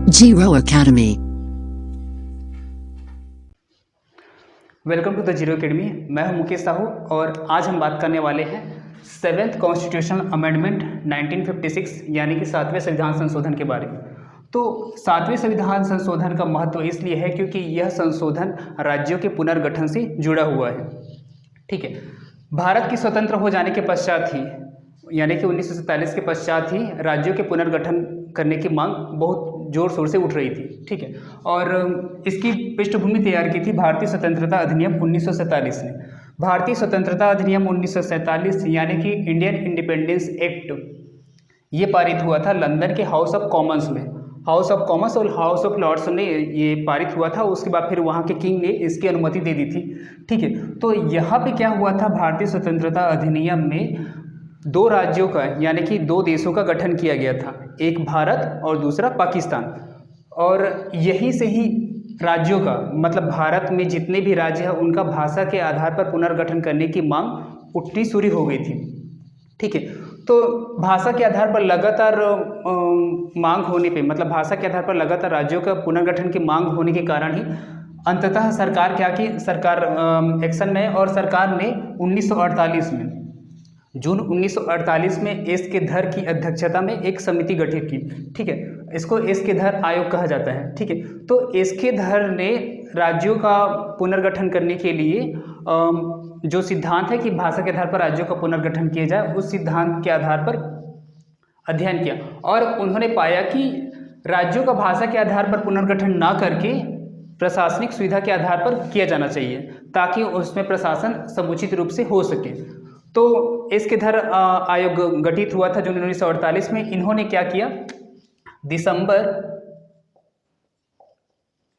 Zero Academy. Welcome to the Zero Academy. मैं हूं मुकेश साहू और आज हम बात करने वाले हैं 7th कॉन्स्टिट्यूशनल अमेंडमेंट 1956 यानी कि 7वें संविधान संशोधन के बारे में। तो 7वें संविधान संशोधन का महत्व इसलिए है क्योंकि यह संशोधन राज्यों के पुनर्गठन से जुड़ा हुआ है। ठीक है, भारत के स्वतंत्र हो जाने के पश्चात ही यानी कि 1947 के पश्चात ही राज्यों के पुनर्गठन करने की मांग बहुत जोर शोर से उठ रही थी। ठीक है, और इसकी पृष्ठभूमि तैयार की थी भारतीय स्वतंत्रता अधिनियम 1947 ने। भारतीय स्वतंत्रता अधिनियम 1947 यानी कि इंडियन इंडिपेंडेंस एक्ट ये पारित हुआ था लंदन के हाउस ऑफ कॉमन्स में। हाउस ऑफ कॉमन्स और हाउस ऑफ लॉर्ड्स ने ये पारित हुआ था। उसके बाद फिर वहाँ के किंग ने इसकी अनुमति दे दी थी। ठीक है, तो यहाँ पे क्या हुआ था, भारतीय स्वतंत्रता अधिनियम में दो राज्यों का यानी कि दो देशों का गठन किया गया था, एक भारत और दूसरा पाकिस्तान। और यहीं से ही राज्यों का मतलब भारत में जितने भी राज्य हैं उनका भाषा के आधार पर पुनर्गठन करने की मांग उठनी शुरू हो गई थी। ठीक है, तो भाषा के आधार पर लगातार मांग होने पे मतलब भाषा के आधार पर लगातार राज्यों का पुनर्गठन की मांग होने के कारण ही अंततः सरकार क्या की, सरकार एक्शन में और सरकार ने 1948 में जून 1948 में एस के धर की अध्यक्षता में एक समिति गठित की। ठीक है, इसको एस के धर आयोग कहा जाता है। ठीक है, तो एस के धर ने राज्यों का पुनर्गठन करने के लिए जो सिद्धांत है कि भाषा के आधार पर राज्यों का पुनर्गठन किया जाए, उस सिद्धांत के आधार पर अध्ययन किया और उन्होंने पाया कि राज्यों का भाषा के आधार पर पुनर्गठन ना करके प्रशासनिक सुविधा के आधार पर किया जाना चाहिए ताकि उसमें प्रशासन समुचित रूप से हो सके। तो इसके धर आयोग गठित हुआ था जून 1948 में। इन्होंने क्या किया,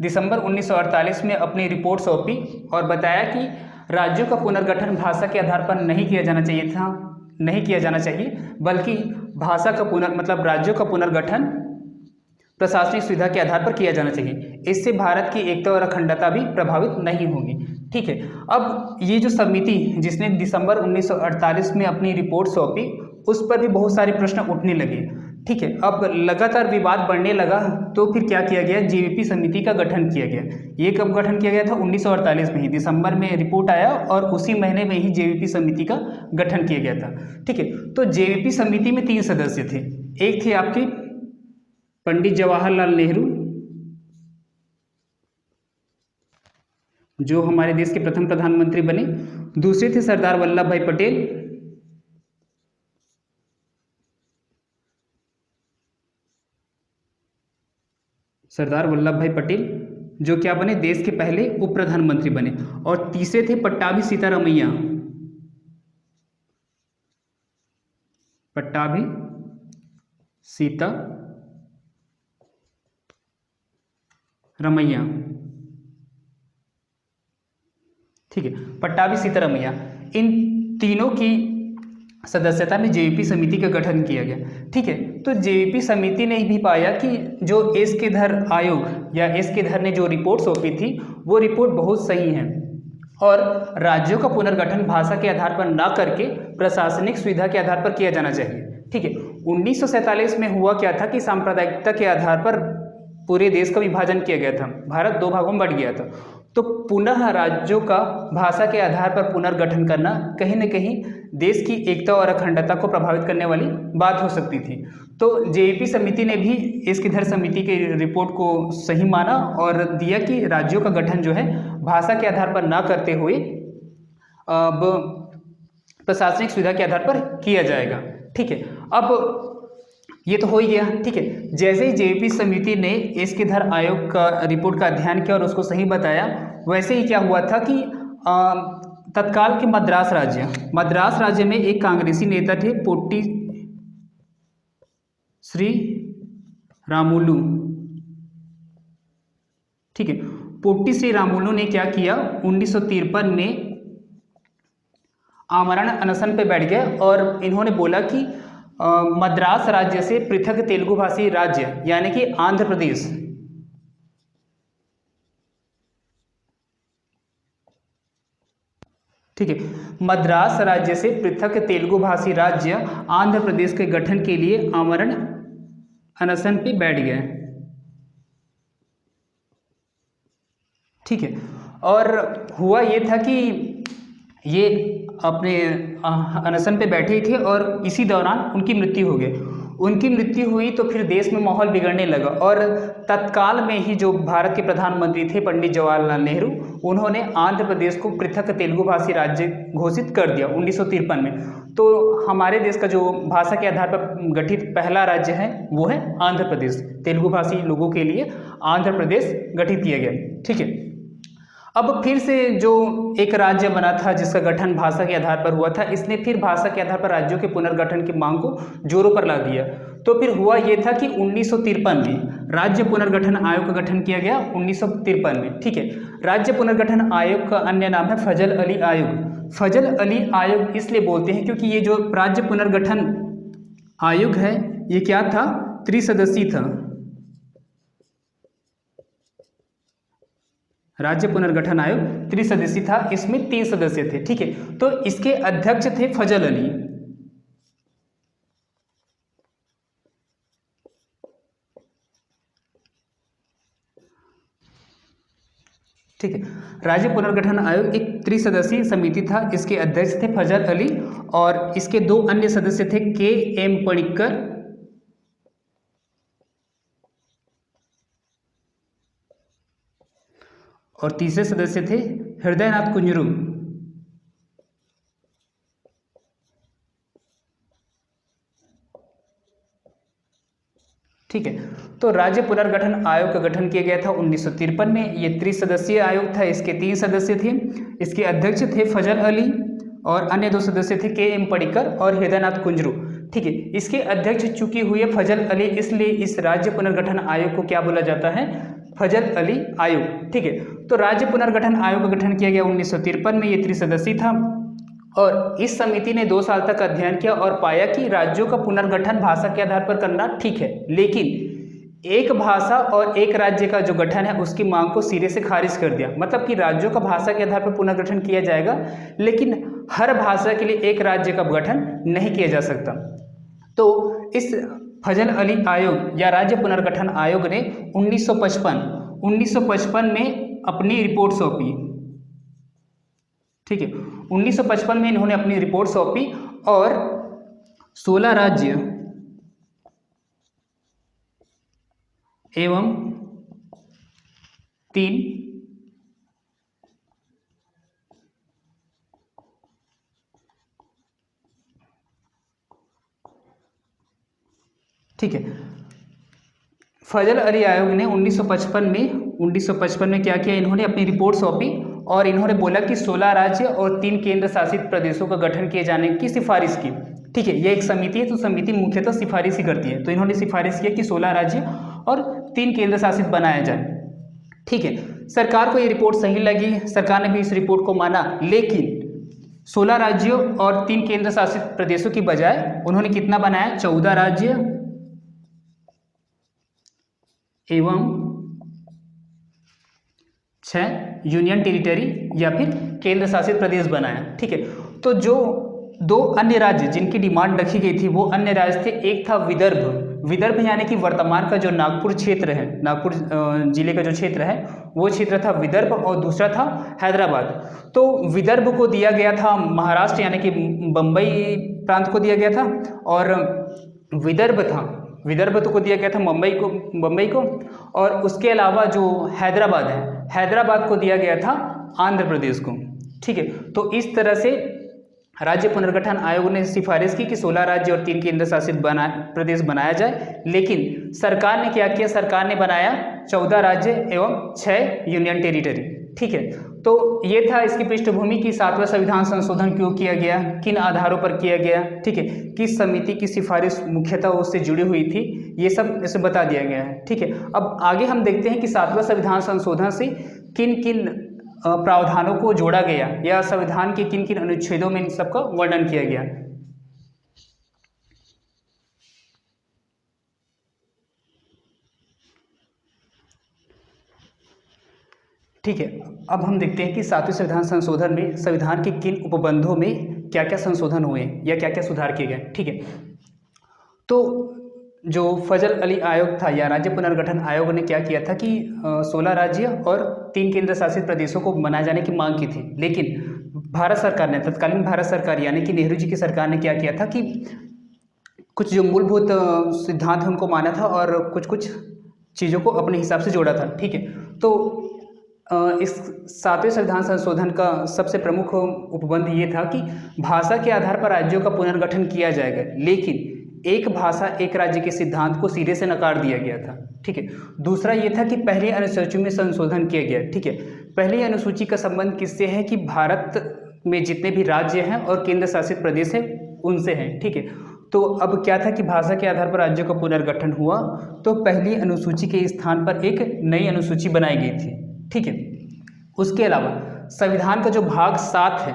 दिसंबर 1948 में अपनी रिपोर्ट सौंपी और बताया कि राज्यों का पुनर्गठन भाषा के आधार पर नहीं किया जाना चाहिए, बल्कि भाषा का मतलब राज्यों का पुनर्गठन प्रशासनिक सुविधा के आधार पर किया जाना चाहिए। इससे भारत की एकता और अखंडता भी प्रभावित नहीं होगी। ठीक है, अब ये जो समिति जिसने दिसंबर 1948 में अपनी रिपोर्ट सौंपी, उस पर भी बहुत सारे प्रश्न उठने लगे। ठीक है, अब लगातार विवाद बढ़ने लगा तो फिर क्या किया गया, जेवीपी समिति का गठन किया गया। ये कब गठन किया गया था, 1948 में ही दिसंबर में रिपोर्ट आया और उसी महीने में ही जेवीपी समिति का गठन किया गया था। ठीक है, तो जेवीपी समिति में 3 सदस्य थे। एक थे आपके पंडित जवाहरलाल नेहरू जो हमारे देश के प्रथम प्रधानमंत्री बने, दूसरे थे सरदार वल्लभ भाई पटेल, जो क्या बने, देश के पहले उप प्रधानमंत्री बने। और तीसरे थे पट्टाभी सीतारमैया। ठीक है, पट्टाभी सीतारमैया, इन तीनों की सदस्यता में जेवीपी समिति का गठन किया गया। ठीक है, तो जेवीपी समिति ने भी पाया कि जो एस के धर आयोग या एस के धर ने जो रिपोर्ट सौंपी थी वो रिपोर्ट बहुत सही है और राज्यों का पुनर्गठन भाषा के आधार पर ना करके प्रशासनिक सुविधा के आधार पर किया जाना चाहिए। ठीक है, 1947 में हुआ क्या था कि सांप्रदायिकता के आधार पर पूरे देश का विभाजन किया गया था, भारत 2 भागों में बढ़ गया था। तो पुनः राज्यों का भाषा के आधार पर पुनर्गठन करना कहीं न कहीं देश की एकता और अखंडता को प्रभावित करने वाली बात हो सकती थी। तो जेवीपी समिति ने भी इसकी धर समिति की रिपोर्ट को सही माना और दिया कि राज्यों का गठन जो है भाषा के आधार पर ना करते हुए अब प्रशासनिक सुविधा के आधार पर किया जाएगा। ठीक है, अब ये तो हो ही गया। ठीक है, जैसे ही जेवीपी समिति ने इसके धर आयोग का रिपोर्ट का अध्ययन किया और उसको सही बताया, वैसे ही क्या हुआ था कि तत्काल के मद्रास राज्य में एक कांग्रेसी नेता थे पोट्टी श्री रामुलु। ठीक है, पोट्टी श्री रामुलु ने क्या किया, 1953 में आमरण अनशन पे बैठ गए और इन्होंने बोला कि मद्रास राज्य से पृथक तेलुगु भाषी राज्य यानी कि आंध्र प्रदेश ठीक है, मद्रास राज्य से पृथक तेलुगु भाषी राज्य आंध्र प्रदेश के गठन के लिए आमरण अनशन पे बैठ गए। ठीक है। और हुआ ये था कि ये अपने अनशन पे बैठे थे और इसी दौरान उनकी मृत्यु हो गई। उनकी मृत्यु हुई तो फिर देश में माहौल बिगड़ने लगा और तत्काल में ही जो भारत के प्रधानमंत्री थे पंडित जवाहरलाल नेहरू, उन्होंने आंध्र प्रदेश को पृथक तेलुगु भाषी राज्य घोषित कर दिया 1953 में। तो हमारे देश का जो भाषा के आधार पर गठित पहला राज्य है वो है आंध्र प्रदेश। तेलुगु भाषी लोगों के लिए आंध्र प्रदेश गठित किया गया। ठीक है। अब फिर से जो एक राज्य बना था जिसका गठन भाषा के आधार पर हुआ था, इसने फिर भाषा के आधार पर राज्यों के पुनर्गठन की मांग को जोरों पर ला दिया। तो फिर हुआ ये था कि 1953 में राज्य पुनर्गठन आयोग का गठन किया गया 1953 में। ठीक है। राज्य पुनर्गठन आयोग का अन्य नाम है फजल अली आयोग। फजल अली आयोग इसलिए बोलते हैं क्योंकि ये जो राज्य पुनर्गठन आयोग है ये क्या था, त्रिसदस्यीय था। राज्य पुनर्गठन आयोग त्रिसदस्यीय था, इसमें 3 सदस्य थे। ठीक है। तो इसके अध्यक्ष थे फजल अली। ठीक है। राज्य पुनर्गठन आयोग एक त्रिसदस्यीय समिति था, इसके अध्यक्ष थे फजल अली और इसके 2 अन्य सदस्य थे के.एम. पणिक्कर और तीसरे सदस्य थे हृदयनाथ कुंजरू। ठीक है। तो राज्य पुनर्गठन आयोग का गठन किया गया था 1953 में। ये त्रिसदस्यीय आयोग था, इसके 3 सदस्य थे। इसके अध्यक्ष थे फजल अली और अन्य 2 सदस्य थे के.एम. पणिक्कर और हृदयनाथ कुंजरू। ठीक है। इसके अध्यक्ष चुकी हुई है फजल अली, इसलिए इस राज्य पुनर्गठन आयोग को क्या बोला जाता है, फजल अली आयोग। ठीक है। तो राज्य पुनर्गठन आयोग का गठन किया गया 1953 में। ये त्रिसदस्यीय था और इस समिति ने 2 साल तक अध्ययन किया और पाया कि राज्यों का पुनर्गठन भाषा के आधार पर करना ठीक है, लेकिन एक भाषा और एक राज्य का जो गठन है उसकी मांग को सिरे से खारिज कर दिया। मतलब कि राज्यों का भाषा के आधार पर पुनर्गठन किया जाएगा, लेकिन हर भाषा के लिए एक राज्य का गठन नहीं किया जा सकता। तो इस फजल अली आयोग या राज्य पुनर्गठन आयोग ने 1955 में अपनी रिपोर्ट सौंपी। ठीक है। 1955 में इन्होंने अपनी रिपोर्ट सौंपी और 16 राज्य एवं 3 ठीक है। फजल अली आयोग ने 1955 में क्या किया, इन्होंने अपनी रिपोर्ट सौंपी और इन्होंने बोला कि 16 राज्य और 3 केंद्र शासित प्रदेशों का गठन किए जाने की सिफारिश की। ठीक है। यह एक समिति है, तो समिति मुख्यतः सिफारिश ही करती है। तो इन्होंने सिफारिश किया कि 16 राज्य और 3 केंद्र शासित बनाया जाए। ठीक है। सरकार को ये रिपोर्ट सही लगी, सरकार ने भी इस रिपोर्ट को माना, लेकिन 16 राज्यों और 3 केंद्र शासित प्रदेशों की बजाय उन्होंने कितना बनाया, 14 राज्य एवं 6 यूनियन टेरिटरी या फिर केंद्र शासित प्रदेश बनाया। ठीक है। तो जो 2 अन्य राज्य जिनकी डिमांड रखी गई थी वो अन्य राज्य थे, एक था विदर्भ। विदर्भ यानी कि वर्तमान का जो नागपुर क्षेत्र है, नागपुर जिले का जो क्षेत्र है वो क्षेत्र था विदर्भ, और दूसरा था हैदराबाद। तो विदर्भ को दिया गया था महाराष्ट्र यानी कि बम्बई प्रांत को दिया गया था, और विदर्भ को दिया गया था बम्बई को, और उसके अलावा जो हैदराबाद है, हैदराबाद को दिया गया था आंध्र प्रदेश को। ठीक है। तो इस तरह से राज्य पुनर्गठन आयोग ने सिफारिश की कि 16 राज्य और 3 केंद्र शासित प्रदेश बनाया जाए, लेकिन सरकार ने क्या किया, सरकार ने बनाया 14 राज्य एवं 6 यूनियन टेरिटरी। ठीक है। तो ये था इसकी पृष्ठभूमि की 7वां संविधान संशोधन क्यों किया गया, किन आधारों पर किया गया, ठीक है, किस समिति की सिफारिश मुख्यतः उससे जुड़ी हुई थी, ये सब इसे बता दिया गया है। ठीक है। अब आगे हम देखते हैं कि 7वां संविधान संशोधन से किन किन प्रावधानों को जोड़ा गया या संविधान के किन किन अनुच्छेदों में इन सबका वर्णन किया गया। ठीक है। अब हम देखते हैं कि 7वें संविधान संशोधन में संविधान के किन उपबंधों में क्या क्या संशोधन हुए या क्या क्या सुधार किए गए। ठीक है। तो जो फजल अली आयोग था या राज्य पुनर्गठन आयोग ने क्या किया था कि 16 राज्य और 3 केंद्र शासित प्रदेशों को बनाए जाने की मांग की थी, लेकिन भारत सरकार ने, तत्कालीन भारत सरकार यानी कि नेहरू जी की सरकार ने क्या किया था कि कुछ जो मूलभूत सिद्धांत हैं उनको माना था और कुछ कुछ चीज़ों को अपने हिसाब से जोड़ा था। ठीक है, तो इस 7वें संविधान संशोधन का सबसे प्रमुख उपबंध ये था कि भाषा के आधार पर राज्यों का पुनर्गठन किया जाएगा, लेकिन एक भाषा एक राज्य के सिद्धांत को सिरे से नकार दिया गया था। ठीक है, दूसरा ये था कि पहली अनुसूची में संशोधन किया गया। ठीक है, पहली अनुसूची का संबंध किससे है कि भारत में जितने भी राज्य हैं और केंद्र शासित प्रदेश हैं उनसे हैं। ठीक है, तो अब क्या था कि भाषा के आधार पर राज्यों का पुनर्गठन हुआ, तो पहली अनुसूची के स्थान पर एक नई अनुसूची बनाई गई थी। ठीक है, उसके अलावा संविधान का जो भाग 7 है,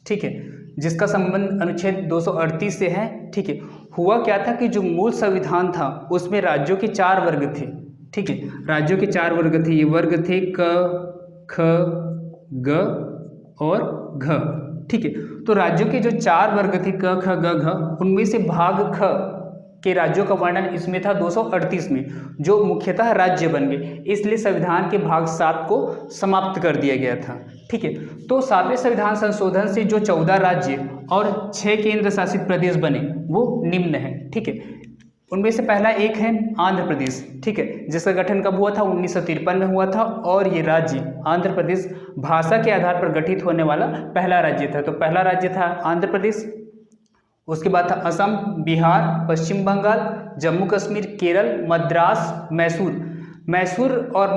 ठीक है, जिसका संबंध अनुच्छेद 238 से है। ठीक है, हुआ क्या था कि जो मूल संविधान था उसमें राज्यों के 4 वर्ग थे। ठीक है, राज्यों के 4 वर्ग थे। ये वर्ग थे क, ख, ग और घ। ठीक है, तो राज्यों के जो 4 वर्ग थे क, ख, ग, घ, उनमें से भाग ख के राज्यों का वर्णन इसमें था 238 में, जो मुख्यतः राज्य बन गए, इसलिए संविधान के भाग 7 को समाप्त कर दिया गया था। ठीक है, तो 7वें संविधान संशोधन से जो 14 राज्य और 6 केंद्र शासित प्रदेश बने वो निम्न है। ठीक है, उनमें से पहला एक है आंध्र प्रदेश। ठीक है, जिसका गठन कब हुआ था? 1953 में हुआ था, और ये राज्य आंध्र प्रदेश भाषा के आधार पर गठित होने वाला पहला राज्य था। तो पहला राज्य था आंध्र प्रदेश, उसके बाद था असम, बिहार, पश्चिम बंगाल, जम्मू कश्मीर, केरल, मद्रास, मैसूर और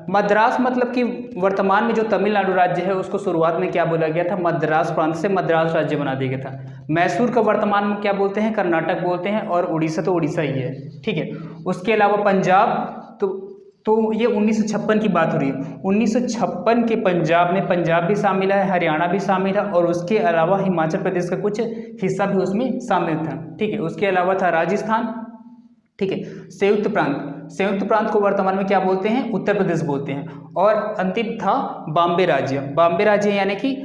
मद्रास मतलब कि वर्तमान में जो तमिलनाडु राज्य है उसको शुरुआत में क्या बोला गया था? मद्रास प्रांत से मद्रास राज्य बना दिया गया था। मैसूर का वर्तमान में क्या बोलते हैं? कर्नाटक बोलते हैं, और उड़ीसा तो उड़ीसा ही है। ठीक है, उसके अलावा पंजाब, तो ये 1956 की बात हो रही है। 1956 के पंजाब में पंजाब भी शामिल है, हरियाणा भी शामिल है, और उसके अलावा हिमाचल प्रदेश का कुछ हिस्सा भी उसमें शामिल था। ठीक है, उसके अलावा था राजस्थान। ठीक है, संयुक्त प्रांत को वर्तमान में क्या बोलते हैं? उत्तर प्रदेश बोलते हैं। और अंतिम था बॉम्बे राज्य यानी कि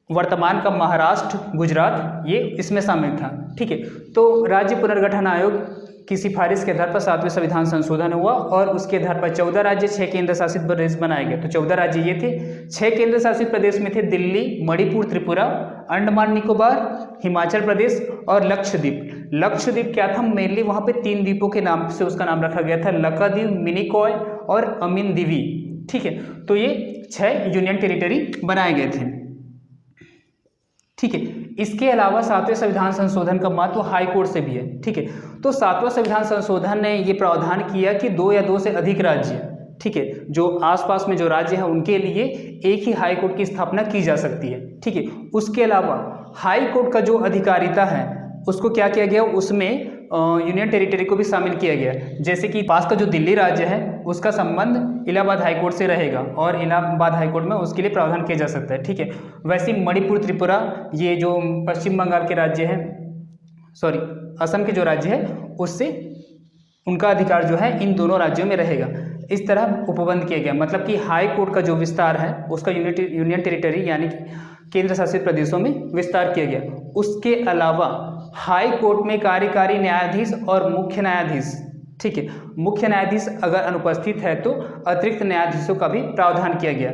वर्तमान का महाराष्ट्र, गुजरात, ये इसमें शामिल था। ठीक है, तो राज्य पुनर्गठन आयोग की सिफारिश के आधार पर 7वें संविधान संशोधन हुआ, और उसके आधार पर 14 राज्य, 6 केंद्र शासित प्रदेश बनाए गए। तो 14 राज्य ये थे। 6 केंद्र शासित प्रदेश में थे दिल्ली, मणिपुर, त्रिपुरा, अंडमान निकोबार, हिमाचल प्रदेश और लक्षद्वीप क्या था? मेनली वहाँ पे 3 द्वीपों के नाम से उसका नाम रखा गया था, लक्षद्वीप, मिनिकॉय और अमीन दीवी। ठीक है, तो ये 6 यूनियन टेरिटरी बनाए गए थे। ठीक है, इसके अलावा 7वें संविधान संशोधन का महत्व हाई कोर्ट से भी है। ठीक है, तो 7वां संविधान संशोधन ने ये प्रावधान किया कि 2 या 2 से अधिक राज्य, ठीक है, जो आसपास में जो राज्य है उनके लिए एक ही हाई कोर्ट की स्थापना की जा सकती है। ठीक है, उसके अलावा हाई कोर्ट का जो अधिकारिता है उसको क्या किया गया? उसमें यूनियन टेरिटरी को भी शामिल किया गया। जैसे कि पास का जो दिल्ली राज्य है उसका संबंध इलाहाबाद हाईकोर्ट से रहेगा, और इलाहाबाद हाईकोर्ट में उसके लिए प्रावधान किया जा सकता है। ठीक है, वैसे मणिपुर, त्रिपुरा, ये जो पश्चिम बंगाल के राज्य है, असम के जो राज्य है, उससे उनका अधिकार जो है इन दोनों राज्यों में रहेगा। इस तरह उपबंध किया गया, मतलब कि हाई कोर्ट का जो विस्तार है उसका यूनियन टेरिटरी यानी कि केंद्र शासित प्रदेशों में विस्तार किया गया। उसके अलावा हाई कोर्ट में कार्यकारी न्यायाधीश और मुख्य न्यायाधीश, ठीक है, मुख्य न्यायाधीश अगर अनुपस्थित है तो अतिरिक्त न्यायाधीशों का भी प्रावधान किया गया।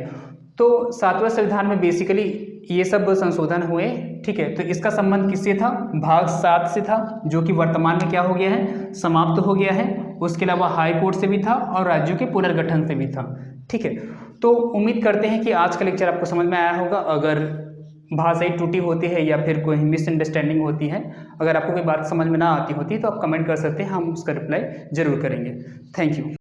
तो 7वें संविधान में बेसिकली ये सब संशोधन हुए। ठीक है, तो इसका संबंध किससे था? भाग 7 से था, जो कि वर्तमान में क्या हो गया है? समाप्त हो गया है। उसके अलावा हाई कोर्ट से भी था और राज्यों के पुनर्गठन से भी था। ठीक है, तो उम्मीद करते हैं कि आज का लेक्चर आपको समझ में आया होगा। अगर भाषाई त्रुटि होती है या फिर कोई मिसअंडरस्टैंडिंग होती है, अगर आपको कोई बात समझ में ना आती होती तो आप कमेंट कर सकते हैं, हम उसका रिप्लाई जरूर करेंगे। Thank you.